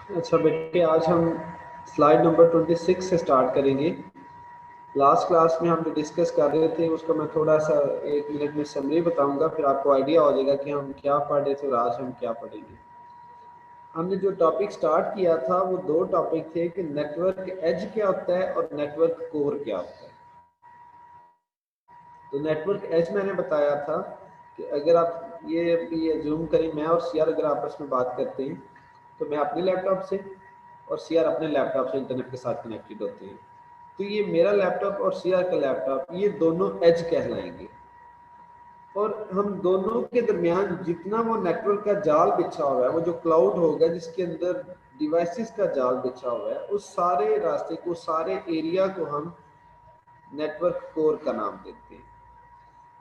अच्छा बेटे, आज हम स्लाइड नंबर 26 से स्टार्ट करेंगे। लास्ट क्लास में हम जो डिस्कस कर रहे थे उसका मैं थोड़ा सा 1 मिनट में समरी बताऊंगा, फिर आपको आइडिया हो जाएगा कि हम क्या पढ़ रहे थे और आज हम क्या पढ़ेंगे। हमने जो टॉपिक स्टार्ट किया था वो 2 टॉपिक थे कि नेटवर्क एज क्या होता है और नेटवर्क कोर क्या होता है। तो नेटवर्क एज मैंने बताया था कि अगर आप ये जूम करें, मैं और सीआर अगर आपस में बात करते हैं तो मैं अपने लैपटॉप से और सीआर अपने लैपटॉप से इंटरनेट के साथ कनेक्टेड होते हैं। तो ये मेरा लैपटॉप और सीआर का लैपटॉप ये दोनों एज कहलाएंगे, और हम दोनों के दरमियान जितना वो नेटवर्क का जाल बिछा हुआ है, वो जो क्लाउड होगा जिसके अंदर डिवाइसेस का जाल बिछा हुआ है, उस सारे रास्ते को, सारे एरिया को हम नेटवर्क कोर का नाम देते हैं।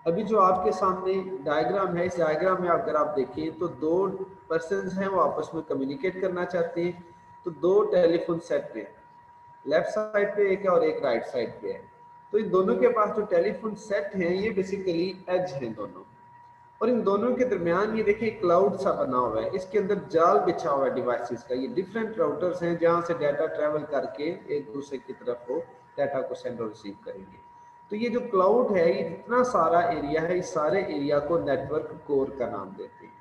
अभी जो आपके सामने डायग्राम है, इस डायग्राम में अगर आप देखें तो 2 पर्सन्स हैं, वो आपस में कम्युनिकेट करना चाहते हैं। तो 2 टेलीफोन सेट हैं, लेफ्ट साइड पे एक है और एक राइट साइड पे है। तो इन दोनों के पास जो टेलीफोन सेट हैं ये बेसिकली एज हैं दोनों, और इन दोनों के दरमियान ये देखिए क्लाउड सा बना हुआ है, इसके अंदर जाल बिछा हुआ है डिवाइसेस का। ये डिफरेंट राउटर्स हैं जहां से डाटा ट्रेवल करके एक दूसरे की तरफ वो डाटा को सेंड और रिसीव करेंगे। तो ये जो क्लाउड है, ये जितना सारा एरिया है, इस सारे एरिया को नेटवर्क कोर का नाम देते हैं।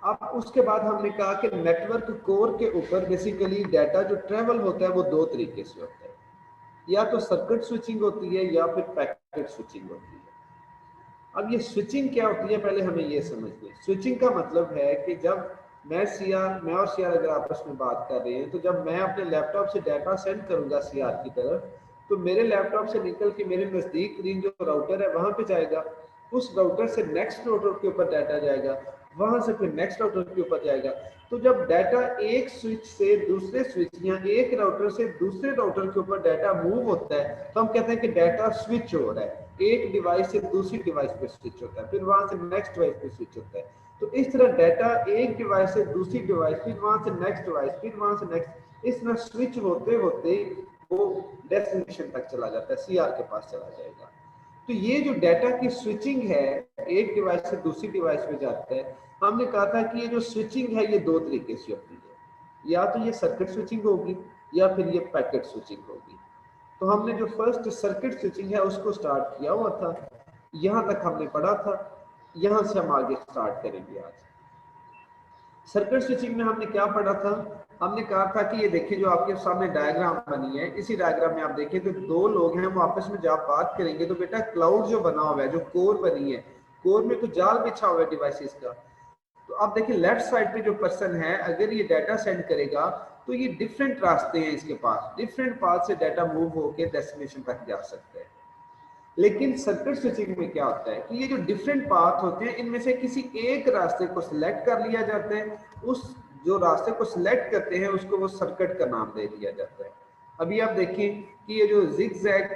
अब उसके बाद हमने कहा कि नेटवर्क कोर के ऊपर बेसिकली डाटा जो ट्रेवल होता है वो 2 तरीके से होता है, या तो सर्किट स्विचिंग होती है या फिर पैकेट स्विचिंग होती है। अब ये स्विचिंग क्या होती है पहले हमें ये समझते हैं। स्विचिंग का मतलब है कि जब मैं और सीआर अगर आपस में बात कर रहे हैं, तो जब मैं अपने लैपटॉप से डाटा सेंड करूंगा सीआर की तरफ, तो मेरे लैपटॉप से निकल के मेरे नजदीक जो राउटर है वहां पे जाएगा, उस राउटर से नेक्स्ट राउटर के ऊपर डाटा जाएगा, वहां से फिर नेक्स्ट राउटर के ऊपर जाएगा। तो जब डाटा एक स्विच से दूसरे स्विच या एक राउटर से दूसरे राउटर के ऊपर डाटा मूव होता है, तो हम कहते हैं कि डाटा स्विच हो रहा है, एक डिवाइस से दूसरी डिवाइस पे स्विच होता है, फिर वहां से नेक्स्ट डिवाइस पे स्विच होता है। तो इस तरह डाटा एक डिवाइस से दूसरी डिवाइस, फिर वहां से नेक्स्ट डिवाइस, फिर वहां से नेक्स्ट, इस तरह स्विच होते होते वो डेस्टिनेशन तक चला जाता है, सीआर के पास चला जाएगा। तो ये जो डाटा की स्विचिंग है, एक डिवाइस से दूसरी डिवाइस में जाता है, हमने कहा था कि ये जो स्विचिंग है ये 2 तरीके से होती है, या तो ये सर्किट स्विचिंग होगी या फिर ये पैकेट स्विचिंग होगी। तो हमने जो फर्स्ट सर्किट स्विचिंग है उसको स्टार्ट किया हुआ था, यहां तक हमने पढ़ा था, यहां से हम आगे स्टार्ट करेंगे आज। सर्किट स्विचिंग में हमने क्या पढ़ा था? हमने कहा था कि ये देखिए जो आपके सामने डायग्राम बनी है, इसी डायग्राम में आप देखें तो 2 लोग हैं, वो आपस में जब बात करेंगे तो बेटा क्लाउड जो बना हुआ है, जो कोर बनी है, कोर में तो जाल बिछा हुआ है डिवाइसेस का। तो आप देखिए लेफ्ट साइड पे जो पर्सन है, अगर ये डाटा सेंड करेगा तो ये डिफरेंट रास्ते हैं इसके पास, डिफरेंट पाथ से डाटा मूव होकर डेस्टिनेशन तक जा सकता है। लेकिन सर्किट स्विचिंग में क्या होता है कि ये जो डिफरेंट पाथ होते हैं, इनमें से किसी एक रास्ते को सिलेक्ट कर लिया जाता है, उस जो रास्ते को सिलेक्ट करते हैं उसको वो सर्किट का नाम दे दिया जाता है। अभी आप देखें कि ये जो जिगजैग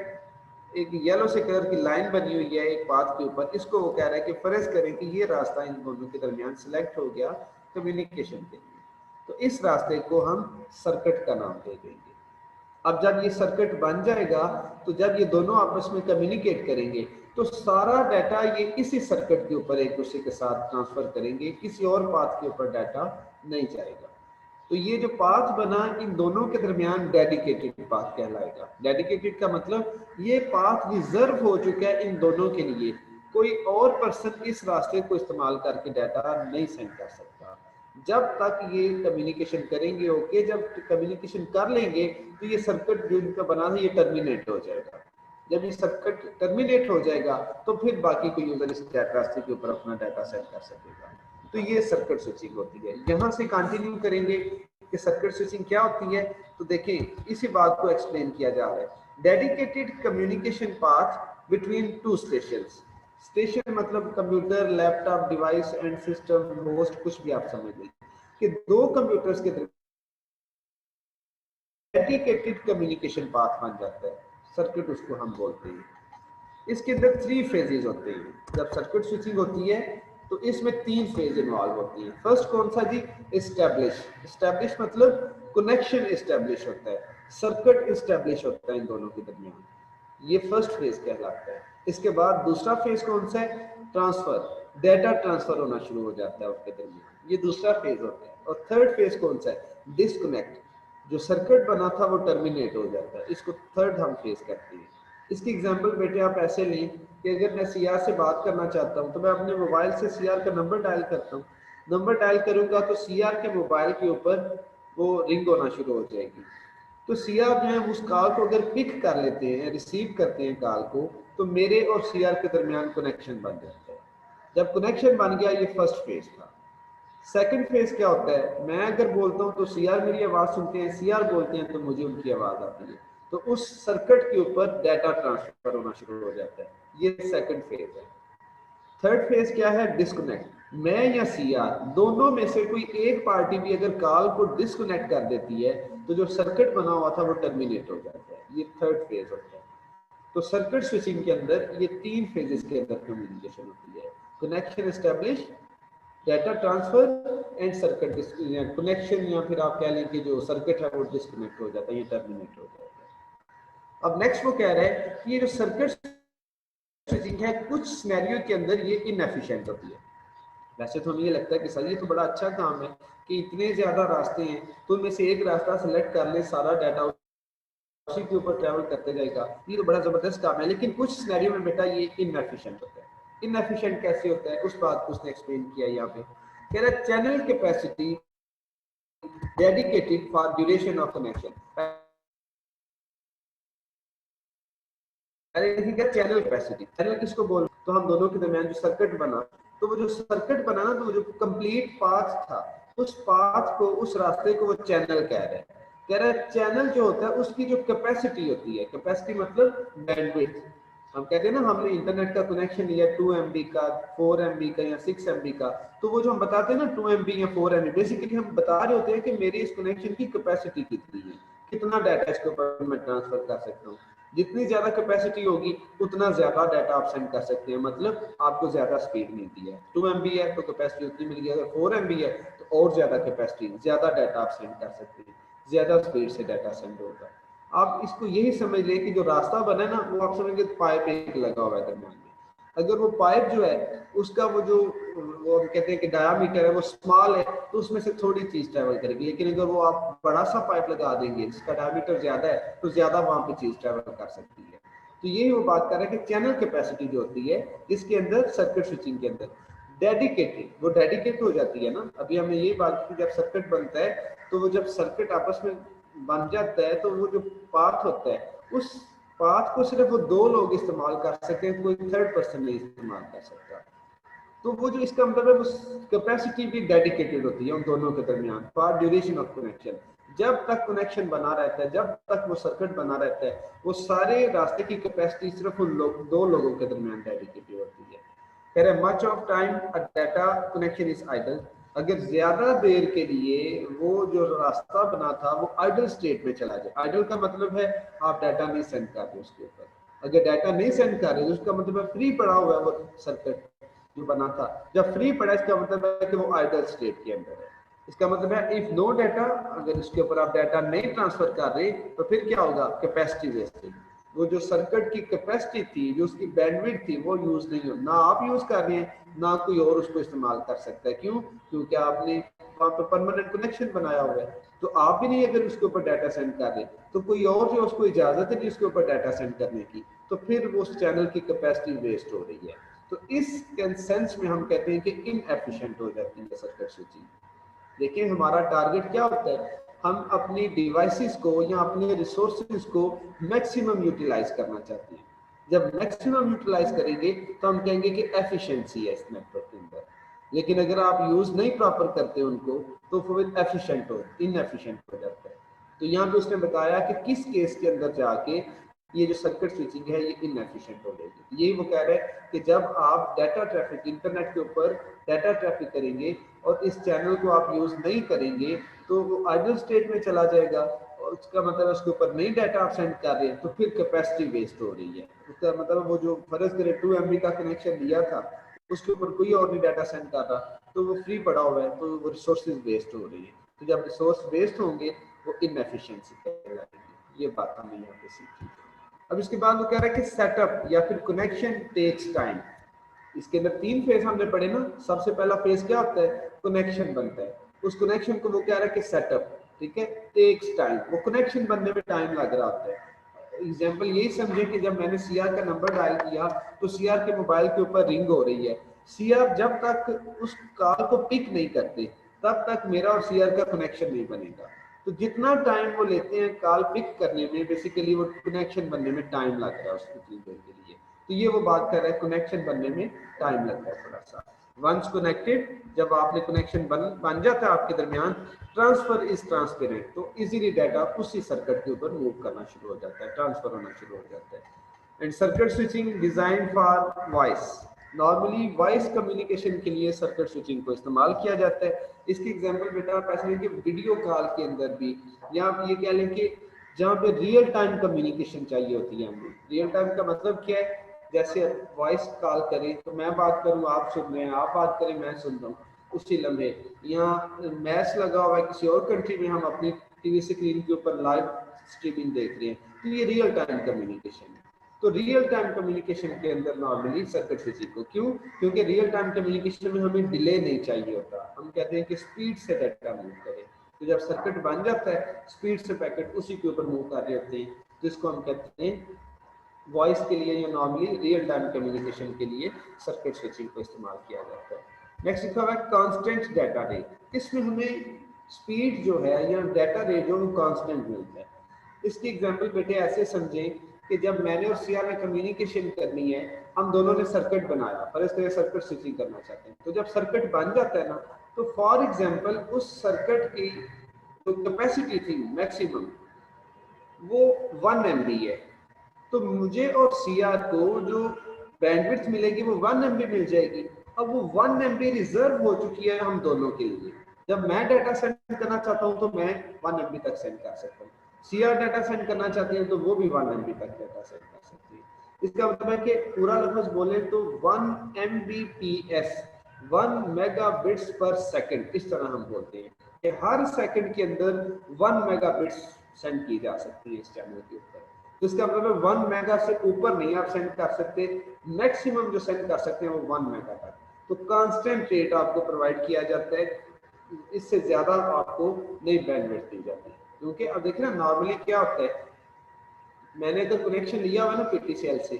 एक येलो से कलर की लाइन बनी हुई है एक पाथ के ऊपर, इसको वो कह रहा है कि फर्ज करें कि ये रास्ता इन दोनों के दरमियान सिलेक्ट हो गया कम्युनिकेशन के लिए, तो इस रास्ते को हम सर्किट का नाम दे देंगे। अब जब ये सर्किट बन जाएगा, तो जब ये दोनों आपस में कम्युनिकेट करेंगे तो सारा डाटा ये इसी सर्किट के ऊपर एक दूसरे के साथ ट्रांसफर करेंगे, किसी और पाथ के ऊपर डाटा नहीं जाएगा। तो ये जो पाथ बना इन दोनों के दरमियान डेडिकेटेड पाथ कहलाएगा। डेडिकेटेड का मतलब ये पाथ रिजर्व हो चुका है इन दोनों के लिए, कोई और पर्सन इस रास्ते को इस्तेमाल करके डाटा नहीं सेंड कर सकता। जब तक ये कम्युनिकेशन करेंगे, ओके, जब कम्युनिकेशन कर लेंगे तो ये सर्किट जो इनका बना है ये टर्मिनेट हो जाएगा। जब ये सर्किट टर्मिनेट हो जाएगा तो फिर बाकी कोई यूजर इस रास्ते के ऊपर अपना डाटा सेंड कर सकेगा। तो ये सर्किट स्विचिंग होती है। यहाँ से कंटिन्यू करेंगे कि सर्किट स्विचिंग क्या होती है। तो देखें इसी बात को एक्सप्लेन किया जा रहा है। Dedicated communication path between 2 stations. Station मतलब computer, laptop, device and system, host, कुछ भी आप समझ लें कि 2 कंप्यूटर्स के डेडिकेटेड कम्युनिकेशन पाथ बन जाता है, सर्किट उसको हम बोलते हैं। इसके अंदर 3 फेजेस होते हैं। जब सर्किट स्विचिंग होती है तो इसमें 3 फेज इन्वॉल्व होती है। फर्स्ट कौन सा जी? एस्टैब्लिश। एस्टैब्लिश मतलब कनेक्शन एस्टैब्लिश होता है, सर्किट एस्टैब्लिश होता है इन दोनों के दरमियान, ये फर्स्ट फेज कहलाता है। इसके बाद दूसरा फेज कौन सा है? ट्रांसफर। डाटा ट्रांसफर होना शुरू हो जाता है उसके दरमियान। ये दूसरा फेज होता है। और थर्ड फेज कौन सा है? डिस्कनेक्ट। जो सर्किट बना था वो टर्मिनेट हो जाता है, इसको थर्ड हम फेज कहते हैं। इसकी एग्जांपल बेटे आप ऐसे लें कि अगर मैं सीआर से बात करना चाहता हूं तो मैं अपने मोबाइल से सीआर का नंबर डायल करता हूं, नंबर डायल करूंगा तो सीआर के मोबाइल के ऊपर वो रिंग होना शुरू हो जाएगी। तो सीआर जो है उस कॉल को अगर पिक कर लेते हैं, रिसीव करते हैं कॉल को, तो मेरे और सीआर के दरमियान कनेक्शन बन जाता है। जब कनेक्शन बन गया, ये फर्स्ट फेज था। सेकंड फेज क्या होता है? मैं अगर बोलता हूं तो सीआर मेरी आवाज सुनते हैं, सीआर बोलते हैं तो मुझे उनकी आवाज आती है, तो उस सर्किट के ऊपर डाटा ट्रांसफर होना शुरू हो जाता है। ये सेकंड फेज है। थर्ड फेज क्या है? डिस्कनेक्ट। मैं या सीआर दोनों में से कोई एक पार्टी भी अगर कॉल को डिस्कनेक्ट कर देती है तो जो सर्किट बना हुआ था वो टर्मिनेट हो जाता है। ये थर्ड फेज होता है। तो सर्किट स्विचिंग के अंदर ये तीन फेजेस के अंदर कम्युनिकेशन होती है: connection establish, data transfer and circuit connection, या फिर आप कह लें कि जो सर्किट है वो डिस्कनेक्ट हो जाता है, ये टर्मिनेट हो जाता है। अब नेक्स्ट वो कह रहा है कि ये जो सर्किट स्विचिंग है कुछ सिनेरियो के अंदर ये इनएफिशिएंट होती है। वैसे तो हमें ये लगता है कि सर ये तो बड़ा अच्छा काम है कि इतने ज्यादा रास्ते हैं तो उनमें से एक रास्ता सेलेक्ट कर ले, सारा डाटा उसी के ऊपर ट्रैवल करते जाएगा, ये तो बड़ा जबरदस्त काम है। लेकिन कुछ सिनेरियो में बेटा ये इनएफिशिएंट होता है। इनएफिशिएंट कैसे होता है उस बात को उसने एक्सप्लेन किया यहाँ पे। कह रहा है channel capacity dedicated for duration of connection. अरे ठीक है, चैनल कैपेसिटी, चैनल किसको बोल, तो हम दोनों के दरमियान जो सर्किट बना, तो वो जो सर्किट बना ना, तो वो जो कंप्लीट पाथ था, उस पाथ को, उस रास्ते को वो चैनल कह रहे हैं। कह रहा है चैनल जो होता है उसकी जो कैपेसिटी होती है, कैपेसिटी मतलब बैंडविड्थ। हम कहते हैं ना हमने इंटरनेट का कनेक्शन लिया 2 MB का, 4 MB का या 6 MB का, तो वो जो हम बताते हैं ना 2 MB या 4 MB, बेसिकली हम बता रहे होते हैं कि मेरी इस कनेक्शन की कैपेसिटी कितनी है, कितना डाटा इसके ऊपर मैं ट्रांसफर कर सकता हूँ। जितनी ज्यादा कैपेसिटी होगी उतना ज्यादा डाटा आप सेंड कर सकते हैं, मतलब आपको ज्यादा स्पीड मिलती है। 2 MB है तो कैपेसिटी उतनी मिल गई, अगर 4 MB है तो और ज्यादा कैपेसिटी, ज्यादा डाटा आप सेंड कर सकते हैं, ज्यादा स्पीड से डाटा सेंड होगा। आप इसको यही समझ लें कि जो रास्ता बना ना वो आप समझेंगे पाइप एक लगा हुआ है दरमियान में। अगर वो पाइप जो है उसका वो जो वो हम कहते हैं कि डायामीटर है वो स्मॉल है तो उसमें से थोड़ी चीज ट्रैवल करेगी, लेकिन अगर वो आप बड़ा सा पाइप लगा देंगे जिसका डायामीटर ज्यादा है तो ज्यादा वहां पे चीज ट्रैवल कर सकती है। तो यही वो बात कर रहे हैं कि चैनल कैपेसिटी जो होती है इसके अंदर सर्किट स्विचिंग के अंदर डेडिकेटेड, वो डेडिकेट हो जाती है ना। अभी हमने यही बात की, जब सर्किट बनता है तो वो जब सर्किट आपस में बन जाता है तो वो जो पाथ होता है उस पाथ को सिर्फ वो दो लोग इस्तेमाल कर सकते हैं, कोई थर्ड पर्सन नहीं इस्तेमाल कर सकता। तो वो जो इसका मतलब है वो कैपेसिटी भी डेडिकेटेड होती है उन दोनों के दरमियान फॉर ड्यूरेशन ऑफ कनेक्शन। जब तक कनेक्शन बना रहता है, जब तक वो सर्किट बना रहता है, वो सारे रास्ते की कैपेसिटी सिर्फ उन दो लोगों के दरमियान डेडिकेटेड होती है। कह रहे much of time a data connection is idle. अगर ज्यादा देर के लिए वो जो रास्ता बना था वो आइडल स्टेट में चला जाए, आइडल का मतलब है आप डाटा नहीं सेंड कर रहे उसके ऊपर, अगर डाटा नहीं सेंड कर रहे तो उसका मतलब है फ्री पड़ा हुआ है वो सर्किट जो बना था। जब फ्री पड़ा इसका मतलब है कि वो आइडल स्टेट के अंदर है। इसका मतलब है इफ नो डाटा, अगर इसके ऊपर आप डाटा नहीं ट्रांसफर कर रहे तो फिर क्या होगा? Capacity wastage. वो जो सर्किट की कैपेसिटी थी, जो उसकी बैंडविड्थ थी, वो यूज नहीं हो, ना आप यूज कर रहे हैं ना कोई और उसको इस्तेमाल कर सकता है। क्यों? क्योंकि आपने वहां पर परमानेंट कनेक्शन बनाया हुआ है, तो आप भी नहीं अगर उसके ऊपर डाटा सेंड कर रहे तो कोई और जो उसको इजाजत है नहीं उसके ऊपर डाटा सेंड करने की, तो फिर वो उस चैनल की कैपेसिटी वेस्ट हो रही है। तो इस सेंस में हम कहते हैं कि इनएफिशिएंट हो जाती है सर्किट स्विचिंग। देखिए हमारा टारगेट क्या होता है, हम अपनी डिवाइसेस को या अपने रिसोर्सेज को मैक्सिमम यूटिलाइज करना चाहते हैं। जब मैक्सिमम यूटिलाइज करेंगे तो हम कहेंगे कि एफिशिएंसी है इस नेटवर्क के अंदर। लेकिन अगर आप यूज नहीं प्रॉपर करते उनको तो फिर एफिशिएंट हो इनएफिशिएंट हो जाता है। तो यहाँ पे उसने बताया कि किस केस के अंदर जाके ये जो सर्किट स्विचिंग है ये इनएफिशिएंट हो जाएगी। यही वो कह रहे हैं कि जब आप डाटा ट्रैफिक इंटरनेट के ऊपर डाटा ट्रैफिक करेंगे और इस चैनल को आप यूज नहीं करेंगे तो वो आइडल स्टेट में चला जाएगा, और उसका मतलब उसके ऊपर नई डाटा आप सेंड कर रहे हैं तो फिर कैपेसिटी वेस्ट हो रही है। उसका मतलब वो जो फर्ज करे 2 MB का कनेक्शन लिया था उसके ऊपर कोई और नहीं डाटा सेंड कर रहा तो वो फ्री पड़ा हुआ है, तो वो रिसोर्सेज वेस्ट हो रही है। तो जब रिसोर्स वेस्ट होंगे वो इनएफिशिएंसी कहलाएगी। ये बात हमने यहाँ पे सीखी। अब इसके बाद वो कह रहा है कि सेटअप या फिर कनेक्शन टेक्स टाइम। इसके अंदर तीन फेज हमने पढ़े ना। सबसे पहला फेज क्या होता है? कनेक्शन बनता है, उस कनेक्शन को वो कह रहा है कि सेटअप, ठीक है, टेक्स टाइम, वो कनेक्शन बनने में टाइम लग रहा होता है। एग्जांपल यही समझे कि जब मैंने सीआर का नंबर डायल किया तो सीआर के मोबाइल के ऊपर रिंग हो रही है, सीआर जब तक उस कॉल को पिक नहीं करते तब तक मेरा और सीआर का कनेक्शन नहीं बनेगा। तो जितना टाइम वो लेते हैं कॉल पिक करने में, बेसिकली वो कनेक्शन बनने में टाइम लग रहा है उसकी चीजों के लिए। तो ये वो बात कर रहा है कनेक्शन बनने में टाइम लगता है थोड़ा सा। वंस कनेक्टेड, जब आपने कनेक्शन बन जाता है आपके दरमियान, ट्रांसफर इज ट्रांसपेरेंट, तो इजीली डाटा उसी सर्किट के ऊपर मूव करना शुरू हो जाता है, ट्रांसफर होना शुरू हो जाता है। And circuit switching design for voice, normally voice communication के लिए सर्किट स्विचिंग को इस्तेमाल किया जाता है। इसकी एग्जांपल बेटा आप ऐसे लें कि वीडियो कॉल के अंदर भी, या आप ये कह लें कि जहाँ पे रियल टाइम कम्युनिकेशन चाहिए होती है हमें। रियल टाइम का मतलब क्या है, जैसे वॉइस कॉल करें तो मैं बात करूं आप सुन रहे हैं, आप बात करें मैं सुन रहा हूँ उसी लम्हे, यहाँ मैच लगा हुआ है किसी और कंट्री में, हम अपनी टीवी स्क्रीन के ऊपर लाइव स्ट्रीमिंग देख रहे हैं, तो ये रियल टाइम कम्युनिकेशन है। तो रियल टाइम कम्युनिकेशन के अंदर नॉर्मली सर्किट स्विचिंग को, क्यों, क्योंकि रियल टाइम कम्युनिकेशन में हमें डिले नहीं चाहिए होता, हम कहते हैं कि स्पीड से डाटा मूव करे। तो जब सर्किट बन जाता है स्पीड से पैकेट उसी के ऊपर मूव कर रहे होते हैं, जिसको हम कहते हैं वॉइस के लिए या नॉर्मली रियल टाइम कम्युनिकेशन के लिए सर्किट स्विचिंग को इस्तेमाल किया जाता है। नेक्स्ट लिखा हुआ है कांस्टेंट डाटा रेट, इसमें हमें स्पीड जो है या डाटा रेट जो वो कांस्टेंट मिलता है। इसकी एग्जांपल बेटे ऐसे समझें कि जब मैंने और सीआर में कम्युनिकेशन करनी है, हम दोनों ने सर्किट बनाया पर इस तरह सर्किट स्विचिंग करना चाहते हैं, तो जब सर्किट बन जाता है ना, तो फॉर एग्जांपल उस सर्किट की जो कैपेसिटी थी मैक्सिमम वो 1 MB है, तो मुझे और सीआर को जो बैंडविड्थ मिलेगी वो 1 MB मिल जाएगी। अब वो 1 MB रिजर्व हो चुकी है हम दोनों के लिए, जब मैं डाटा सेंड करना चाहता हूँ तो मैं 1 MB तक सेंड कर सकता हूँ, सीआर डाटा सेंड करना चाहती है तो वो भी 1 MB तक डाटा सेंड कर सकती है। इसका मतलब है कि पूरा लफ्ज बोले तो 1 Mbps 1 मेगाबिट्स पर सेकंड, इस तरह हम बोलते हैं कि हर सेकंड के अंदर 1 मेगाबिट्स सेंड की जा सकती है इस चैनल के ऊपर। तो इसका मतलब 1 मेगा से ऊपर नहीं आप सेंड कर सकते, मैक्सिमम जो सेंड कर सकते हैं वो 1 मेगा तक। तो कांस्टेंट रेट आपको प्रोवाइड किया जाता है, इससे ज्यादा आपको नहीं बैंडविड्थ दी जाती, क्योंकि अब देखिए ना नॉर्मली क्या होता है, मैंने तो कनेक्शन लिया हुआ ना पीटीसीएल से,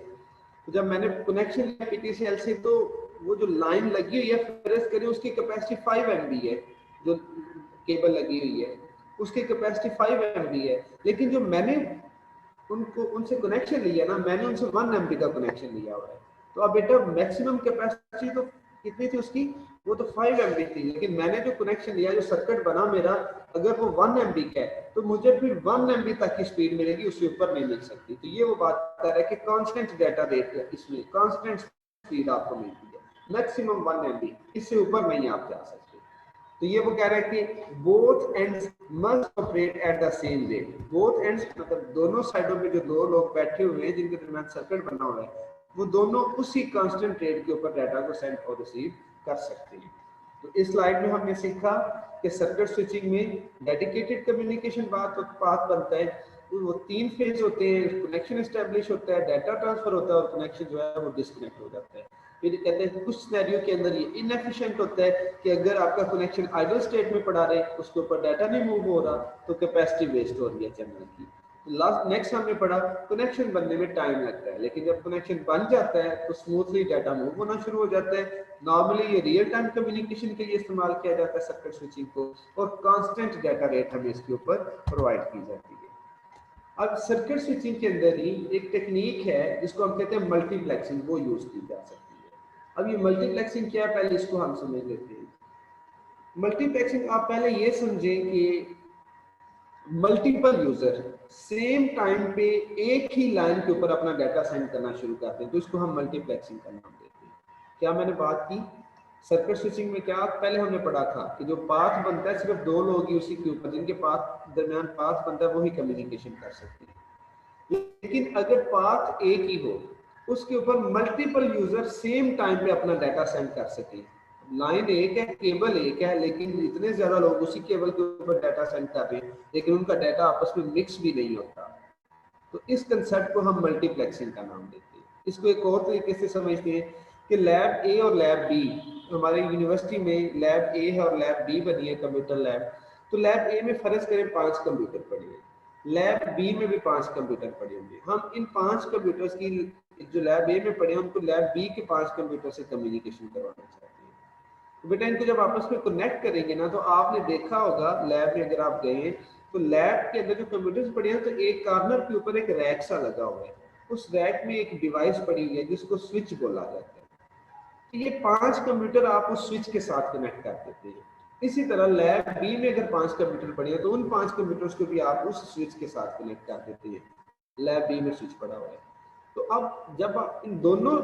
तो जब मैंने कनेक्शन लिया पीटीसीएल से तो वो जो लाइन लगी हुई है फर्ज करिए उसकी कैपेसिटी 5 MB है, जो केबल लगी हुई है उसकी कैपेसिटी 5 MB है, लेकिन जो मैंने उनसे कनेक्शन लिया ना, मैंने उनसे 1 MB का कनेक्शन लिया हुआ है। तो अब बेटा मैक्सिमम कैपेसिटी तो कितनी थी उसकी, वो तो 5 MB थी, लेकिन मैंने जो कनेक्शन लिया, जो सर्किट बना मेरा, अगर वो 1 MB का है तो मुझे फिर 1 MB तक की स्पीड मिलेगी, उसके ऊपर नहीं मिल सकती। तो ये वो बात कर रहा है कि कांस्टेंट डाटा रेट है, इसमें कांस्टेंट स्पीड आपको मिलती है, मैक्सिमम 1 MB, इससे ऊपर नहीं आप जा सकते। तो ये वो कह रहा है कि both ends must operate at the same rate, both ends मतलब दोनों साइडों पे जो दो लोग बैठे हुए हैं जिनके दरमियान सर्किट बना हुआ है, वो दोनों उसी कांस्टेंट रेट के ऊपर डाटा को सेंड और रिसीव कर सकते हैं। तो इस स्लाइड में हमने सीखा कि सर्किट स्विचिंग में डेडिकेटेड कम्युनिकेशन पाथ बनता है, वो 3 फेज होते हैं, कनेक्शन एस्टेब्लिश होता है, डाटा ट्रांसफर होता है और कनेक्शन जो है वो डिस्कनेक्ट हो जाता है। फिर कहते हैं कुछ सिनेरियो के अंदर ये इनएफिशिएंट होता है कि अगर आपका कनेक्शन आइडल स्टेट में पड़ा रहे, उसके ऊपर डाटा नहीं मूव हो रहा, तो कैपेसिटी वेस्ट हो रही है चैनल की। लास्ट नेक्स्ट हमने पढ़ा कनेक्शन बनने में टाइम लगता है, लेकिन जब कनेक्शन बन जाता है तो स्मूथली डाटा मूव होना शुरू हो जाता है। नॉर्मली ये रियल टाइम कम्युनिकेशन के लिए इस्तेमाल किया जाता है सर्किट स्विचिंग को, और कांस्टेंट डाटा रेट हमें इसके ऊपर प्रोवाइड की जाती है। अब सर्किट स्विचिंग के अंदर ही एक टेक्निक है जिसको हम कहते हैं मल्टीप्लेक्सिंग, वो यूज की जा सकती है। अब ये मल्टीप्लेक्सिंग क्या है, पहले इसको हम समझ लेते हैं। मल्टीप्लेक्सिंग आप पहले ये समझें कि मल्टीपल यूजर सेम टाइम पे एक ही लाइन के ऊपर अपना डाटा सेंड करना शुरू करते हैं, तो इसको हम मल्टीप्लेक्सिंग का नाम देते हैं। क्या मैंने बात की सर्किट स्विचिंग में, क्या पहले हमने पढ़ा था कि जो पाथ बनता है सिर्फ 2 लोग ही उसी के ऊपर, जिनके पाथ दरमियान पाथ बनता है वही कम्युनिकेशन कर सकते हैं। लेकिन अगर पाथ एक ही हो, उसके ऊपर मल्टीपल यूजर सेम टाइम पे अपना डाटा सेंड कर सके, लाइन एक है, केबल एक है, लेकिन इतने ज्यादा लोग उसी केबल के ऊपर डाटा सेंड कर रहे हैं, लेकिन उनका डाटा आपस में मिक्स भी नहीं होता, तो इस कंसेप्ट को हम मल्टीप्लेक्सिंग का नाम देते हैं। इसको एक और तरीके से समझते हैं कि लैब ए और लैब बी, हमारे यूनिवर्सिटी में लैब ए है और लैब बी बनी है कंप्यूटर लैब, तो लैब ए में फर्ज करें 5 कंप्यूटर पड़े हैं, लैब बी में भी 5 कंप्यूटर पड़े होंगे। हम इन 5 कंप्यूटर्स की जो लैब ए में पड़े हैं उनको लैब बी के 5 कंप्यूटर से कम्युनिकेशन करवाना चाहते हैं। तो बेटा इनको जब आपस में कनेक्ट करेंगे ना, तो आपने देखा होगा लैब में अगर आप गए तो लैब के अंदर जो कंप्यूटर्स पड़े हैं तो एक कॉर्नर के ऊपर एक रैक सा लगा हुआ है, उस रैक में एक डिवाइस पड़ी हुई है जिसको स्विच बोला जाता है। तो ये 5 कंप्यूटर आप उस स्विच के साथ कनेक्ट कर देते हैं। इसी तरह लैब बी में अगर 5 कंप्यूटर पड़े हैं तो उन 5 कंप्यूटर्स को भी आप उस स्विच के साथ कनेक्ट कर देते हैं, लैब बी में स्विच पड़ा हुआ है। तो अब जब आप इन दोनों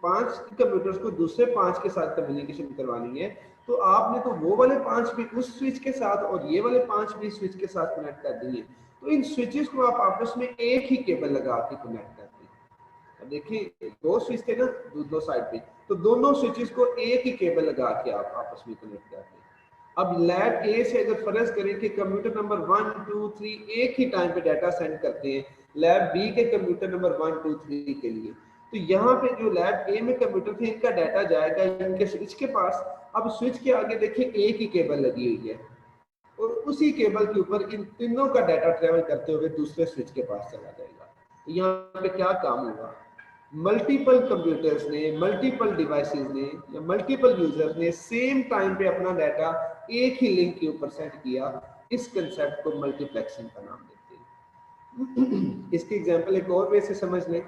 5 कंप्यूटर्स को दूसरे 5 के साथ कम्युनिकेशन करवानी है, तो आपने तो वो वाले 5 भी उस स्विच के साथ और ये वाले 5 भी स्विच के साथ कनेक्ट कर दिए। तो इन स्विचेस को आप आपस में एक ही केबल लगा के कनेक्ट करते हैं। अब देखिए 2 स्विच थे ना दो साइड पे, तो दोनों स्विचेस को एक ही केबल लगा के आप आपस में कनेक्ट करते हैं। अब लैब ए से अगर फर्ज करें कि कंप्यूटर नंबर 1 2 3 एक ही टाइम पे डाटा सेंड करते हैं लैब बी के कंप्यूटर नंबर 1 2 3 के लिए, तो यहाँ पे जो लैब ए में कंप्यूटर थे इनका डाटा जाएगा इनके स्विच के पास। अब स्विच के आगे देखिए एक ही केबल लगी हुई है और उसी केबल के ऊपर इन तीनों का डाटा ट्रेवल करते हुए दूसरे स्विच के पास चला जाएगा। तो यहाँ पे क्या काम होगा, मल्टीपल कंप्यूटर्स ने, मल्टीपल डिवाइसेस ने या मल्टीपल यूजर्स ने सेम टाइम पे अपना डाटा एक ही लिंक के ऊपर सेंड किया। इस कंसेप्ट को मल्टीप्लेक्सिंग का नाम देते हैं। इसकी एग्जांपल एक और वे से समझ लें,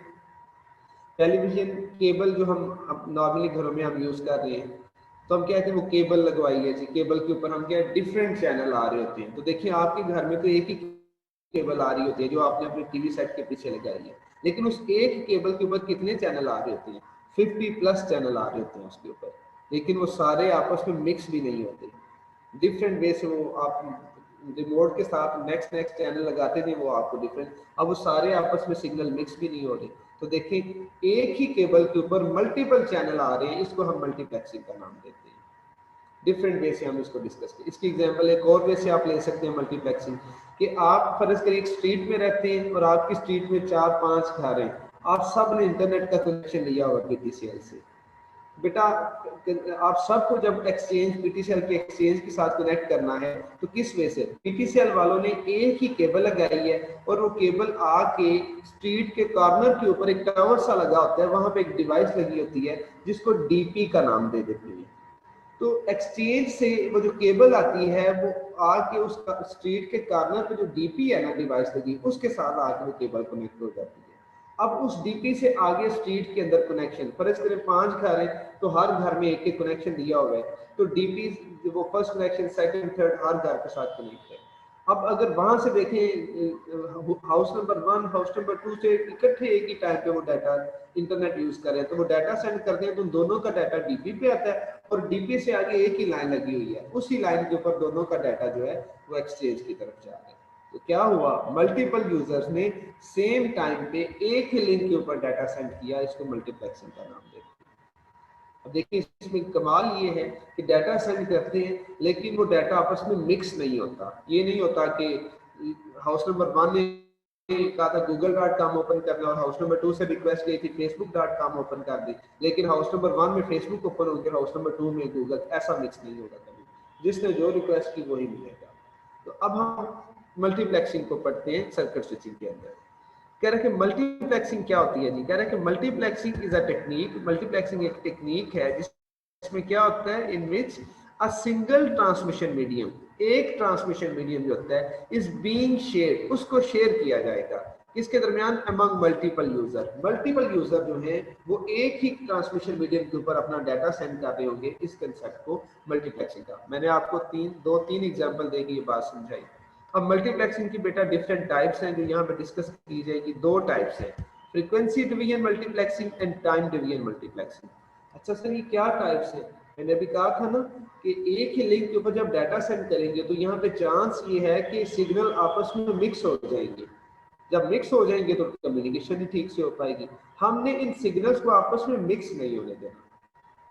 टेलीविजन केबल जो हम नॉर्मली घरों में हम यूज कर रहे हैं, तो हम क्या कहते हैं वो केबल लगवाई है जी, केबल के ऊपर हम क्या डिफरेंट चैनल आ रहे होते हैं। तो देखिए आपके घर में तो एक ही केबल आ रही होती है जो आपने अपने टीवी सेट के पीछे लगाई है, लेकिन उस एक केबल के ऊपर कितने चैनल आ रहे होते हैं, 50+ चैनल आ रहे होते हैं उसके ऊपर, लेकिन वो सारे आपस में मिक्स भी नहीं होते। डिफरेंट वे से वो आप रिमोट के साथ नेक्स्ट चैनल लगाते थे वो आपको डिफरेंट, अब वो सारे आपस में सिग्नल मिक्स भी नहीं हो रहे। तो देखिए एक ही केबल के ऊपर मल्टीपल चैनल आ रहे हैं, इसको हम मल्टीप्लेक्सिंग का नाम देते हैं। डिफरेंट वे से हम इसको डिस्कस करें। इसकी एग्जांपल एक और वे से आप ले सकते हैं मल्टीप्लेक्सिंग, कि आप फर्ज करिए एक स्ट्रीट में रहते हैं और आपकी स्ट्रीट में 4-5 घर हैं, आप सब ने इंटरनेट का कनेक्शन लिया हुआ पीटीसीएल से। बेटा आप सबको जब एक्सचेंज पीटीसीएल के एक्सचेंज के साथ कनेक्ट करना है तो किस वे से, पीटीसीएल वालों ने एक ही केबल लगाई है और वो केबल आके स्ट्रीट के कॉर्नर के ऊपर एक टावर सा लगा होता है, वहां पे एक डिवाइस लगी होती है जिसको डीपी का नाम दे देते हैं। तो एक्सचेंज से वो जो केबल आती है वो आके उस स्ट्रीट के कॉर्नर पे जो डीपी है ना डिवाइस लगी, उसके साथ आके वो केबल कनेक्ट हो जाती है। अब उस डीपी से आगे स्ट्रीट के अंदर कनेक्शन, फर्ज करें 5 घर हैं तो हर घर में एक कनेक्शन दिया हुआ है, तो डीपी वो फर्स्ट कनेक्शन सेकंड थर्ड हर घर के साथ कनेक्ट है। अब अगर वहां से देखें हाउस नंबर 1 हाउस नंबर 2 से इकट्ठे एक ही टाइम पे वो डाटा इंटरनेट यूज कर रहे हैं, तो वो डाटा सेंड करते हैं तो दोनों का डाटा डीपी पे आता है और डीपी से आगे एक ही लाइन लगी हुई है, उसी लाइन के ऊपर दोनों का डाटा जो है वो एक्सचेंज की तरफ जा रहा है। तो क्या हुआ, मल्टीपल यूजर्स ने सेम टाइम पे एक ही लिंक के ऊपर डाटा सेंड किया, इसको मल्टीप्लेक्सिंग का नाम देते हैं। अब देखिए इसमें कमाल ये है कि डाटा सेंड करते हैं लेकिन वो डाटा आपस में मिक्स नहीं होता। ये नहीं होता कि हाउस नंबर 1 ने कहा था google.com ओपन करना और हाउस नंबर 2 से रिक्वेस्ट गई थी facebook.com ओपन कर दी, लेकिन हाउस नंबर 1 में फेसबुक ओपन होकर हाउस नंबर 2 में गूगल, ऐसा मिक्स नहीं होगा कभी, जिसने जो रिक्वेस्ट की वही मिलेगा। तो अब हम मल्टीप्लेक्सिंग को पढ़ते हैं सर्किट स्विचिंग के अंदर। कह रहे कि मल्टीप्लेक्सिंग क्या होती है जी, कह रहे कि multiplexing is a technique, multiplexing एक टेक्निक है जिसमें क्या होता है, इन विच अ सिंगल ट्रांसमिशन मीडियम, एक ट्रांसमिशन मीडियम जो होता है इज बीइंग शेयर्ड, उसको शेयर किया जाएगा किसके दरमियान, among multiple user. Multiple user जो है वो एक ही ट्रांसमिशन मीडियम के ऊपर अपना डाटा सेंड कर रहे होंगे, इस कंसेप्ट को मल्टीप्लेक्सिंग का। मैंने आपको दो तीन एग्जांपल देके ये बात समझाई। अब मल्टीप्लेक्सिंग की बेटा डिफरेंट टाइप्स हैं जो यहाँ पे डिस्कस की जाएगी। 2 टाइप्स हैं, frequency division multiplexing and time division multiplexing. अच्छा सर ये क्या टाइप्स है, मैंने अभी कहा था ना कि एक ही लिंक के ऊपर जब डाटा सेंड करेंगे तो यहाँ पे चांस ये है कि सिग्नल आपस में मिक्स हो जाएंगे, जब मिक्स हो जाएंगे तो कम्युनिकेशन ही ठीक से हो पाएगी। हमने इन सिग्नल्स को आपस में मिक्स नहीं होने देना,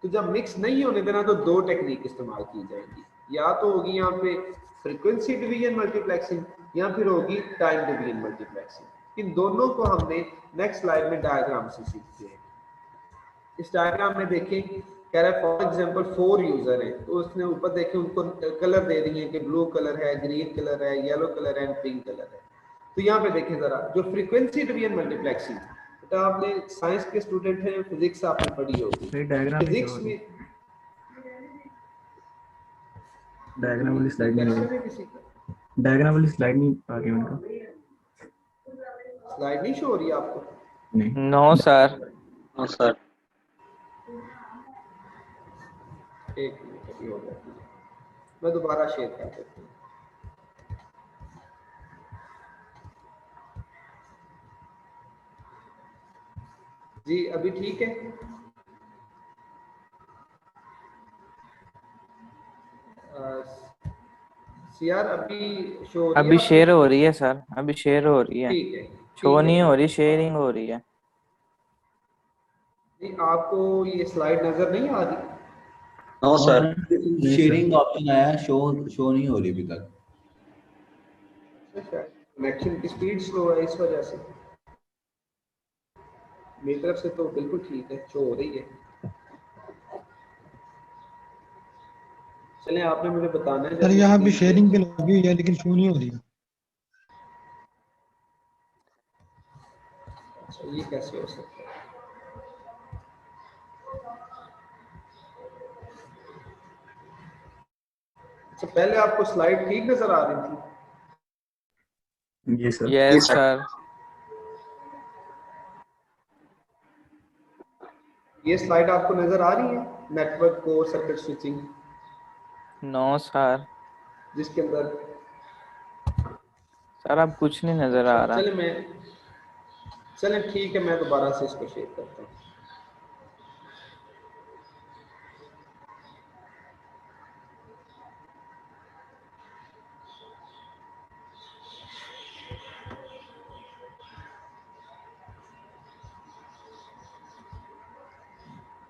तो जब मिक्स नहीं होने देना तो 2 टेक्निक इस्तेमाल की जाएंगी, या तो होगी यहाँ पे फ्रीक्वेंसी डिवीजन मल्टीप्लेक्सिंग या फिर होगी टाइम डिवीजन मल्टीप्लेक्सिंग। इन दोनों को हमने नेक्स्ट स्लाइड में डायग्राम से सीखते हैं। इस डायग्राम में देखें, कह रहा है फॉर एग्जांपल 4 यूजर हैं, तो उसने ऊपर देखे उनको कलर दे दिए हैं कि ब्लू कलर है, ग्रीन कलर है, येलो कलर है, पिंक कलर है। तो यहाँ पे देखें जरा, जो फ्रीक्वेंसी डिवीजन मल्टीप्लेक्सिंग, बेटा आपने साइंस के स्टूडेंट हैं, फिजिक्स आपने पढ़ी होगी, फिजिक्स में डायग्राम वाली स्लाइड नहीं डिस्कशन है, है किसी का, डायग्राम वाली स्लाइड नहीं आ गई उनका, स्लाइड नहीं शो हो रही है आपको? नहीं। No sir. हाँ सर। एक मिनट अभी हो गया, मैं दोबारा शेयर कर देता हूँ। जी अभी ठीक है? सीआर अभी शो हो रही है अभी आपको? शेयर हो रही है सर, अभी शेयर हो रही है। ठीक है, शो ठीक नहीं है। हो रही, शेयरिंग हो रही है। नहीं आपको ये स्लाइड नजर नहीं आ रही? No sir. शेयरिंग का ऑप्शन आया है, शो नहीं हो रही अभी तक। अच्छा, कनेक्शन की स्पीड स्लो है इस वजह से। मेरी तरफ से तो बिल्कुल ठीक है, शो हो रही है। चलें, आपने मुझे बताना है सर जब यहाँ भी स्क्रीन शेयरिंग पे पे। लगी हुई है लेकिन शो नहीं हो रही है। अच्छा, ये कैसे हो सकता है? अच्छा, पहले आपको स्लाइड ठीक नजर आ रही थी? ये सर, यस सर। ये स्लाइड आपको नजर आ रही है, network core circuit switching, no sir. जिसके अंदर सर अब कुछ नहीं नजर आ रहा। चलें ठीक है, मैं दोबारा से इसको शेयर करता हूँ।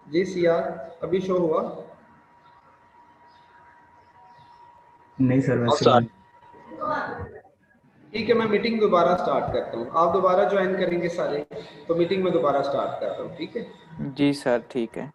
जी सीआर अभी शो हुआ? नहीं सर नो वैसे सर। नहीं। ठीक है, मैं मीटिंग दोबारा स्टार्ट करता हूँ, आप दोबारा ज्वाइन करेंगे सारे, तो मीटिंग में दोबारा स्टार्ट कर रहा हूँ, ठीक है? जी सर ठीक है।